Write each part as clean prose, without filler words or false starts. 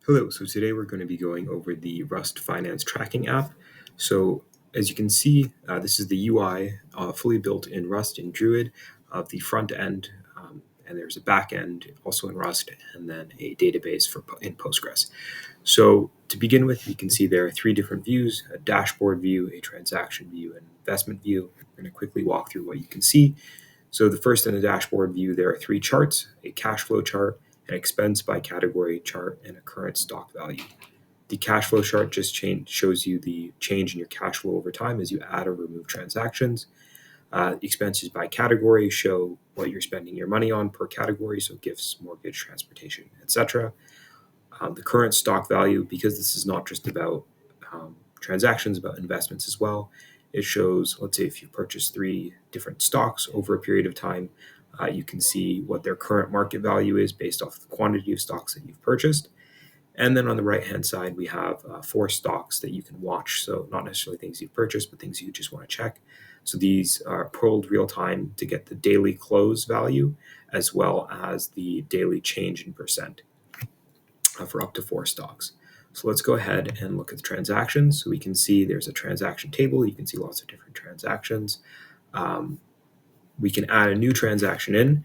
Hello, so today we're going to be going over the Rust Finance Tracking app. So as you can see, this is the UI fully built in Rust and Druid of the front end, and there's a back end also in Rust, and then a database in Postgres. So to begin with, you can see there are three different views: a dashboard view, a transaction view, and an investment view. We're going to quickly walk through what you can see. So the first in the dashboard view, there are three charts: a cash flow chart, an expense by category chart, and a current stock value. The cash flow chart just shows you the change in your cash flow over time as you add or remove transactions. Expenses by category show what you're spending your money on per category, so gifts, mortgage, transportation, etc. The current stock value, because this is not just about transactions, about investments as well, it shows, let's say if you purchase three different stocks over a period of time, you can see what their current market value is based off the quantity of stocks that you've purchased. And then on the right hand side, we have four stocks that you can watch. So not necessarily things you've purchased, but things you just want to check. So these are pulled real time to get the daily close value as well as the daily change in percent for up to four stocks. So let's go ahead and look at the transactions. So we can see there's a transaction table. You can see lots of different transactions. We can add a new transaction in.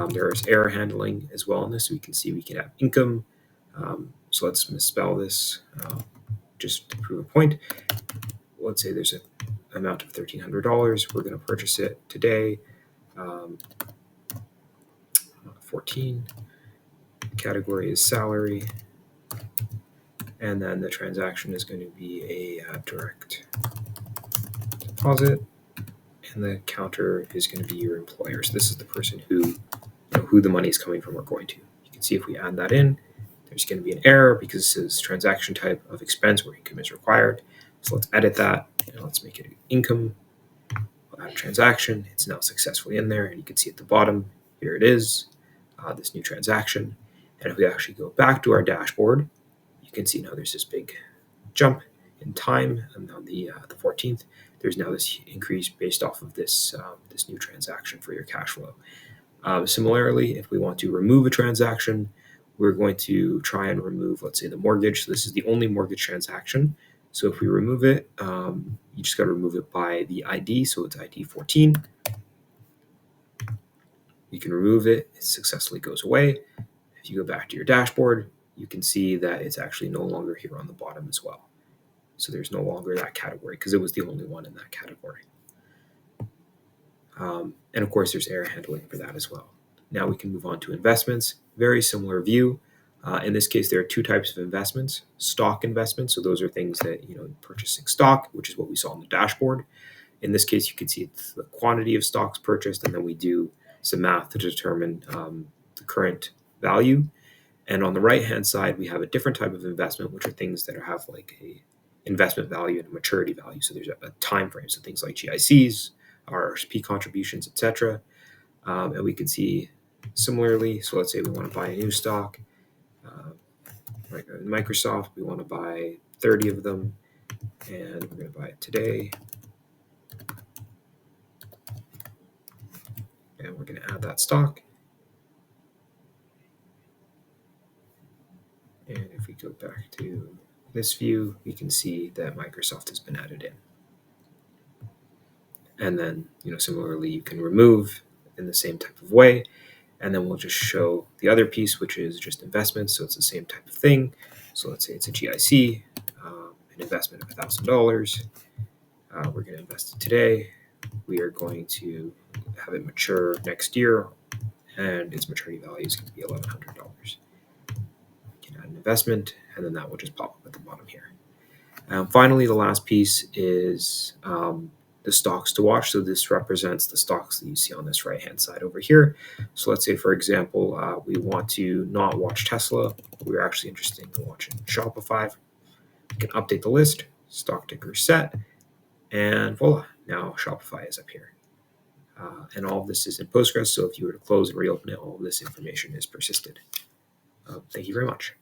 There's error handling as well in this. So we can see we can have income. So let's misspell this just to prove a point. Let's say there's an amount of $1,300. We're going to purchase it today. 14. Category is salary. And then the transaction is going to be a direct deposit. And the counter is going to be your employer. So this is the person who the money is coming from or going to. You can see if we add that in, there's going to be an error because this is transaction type of expense where income is required. So let's edit that and let's make it an income. We'll add a transaction. It's now successfully in there. And you can see at the bottom, here it is, this new transaction. And if we actually go back to our dashboard, you can see now there's this big jump in time. And on the 14th, there's now this increase based off of this new transaction for your cash flow. Similarly, if we want to remove a transaction, we're going to try and remove, let's say, the mortgage. So this is the only mortgage transaction. So if we remove it, you just got to remove it by the ID. So it's ID 14. You can remove it. It successfully goes away. If you go back to your dashboard, you can see that it's actually no longer here on the bottom as well. So there's no longer that category because it was the only one in that category. And of course, there's error handling for that as well. Now we can move on to investments. Very similar view. In this case, there are two types of investments: stock investments. So those are things that, purchasing stock, which is what we saw on the dashboard. In this case, you can see it's the quantity of stocks purchased, and then we do some math to determine the current value. And on the right-hand side, we have a different type of investment, which are things that have like a investment value and a maturity value. So there's a time frame. So things like GICs, RRSP contributions, etc. And we can see similarly. So let's say we want to buy a new stock, like Microsoft. We want to buy 30 of them, and we're going to buy it today. And we're going to add that stock. And if we go back to this view, we can see that Microsoft has been added in. And then, similarly, you can remove in the same type of way. And then we'll just show the other piece, which is just investments. So it's the same type of thing. So let's say it's a GIC, an investment of $1,000. We're going to invest it today. We are going to have it mature next year, and its maturity value is going to be $1,100. You can add an investment, and then that will just pop up at the bottom here. Finally, the last piece is the stocks to watch. So this represents the stocks that you see on this right-hand side over here. So let's say, for example, we want to not watch Tesla. We're actually interested in watching Shopify. We can update the list, stock ticker set, and voila, now Shopify is up here. And all of this is in Postgres. So if you were to close and reopen it, all of this information is persisted. Thank you very much.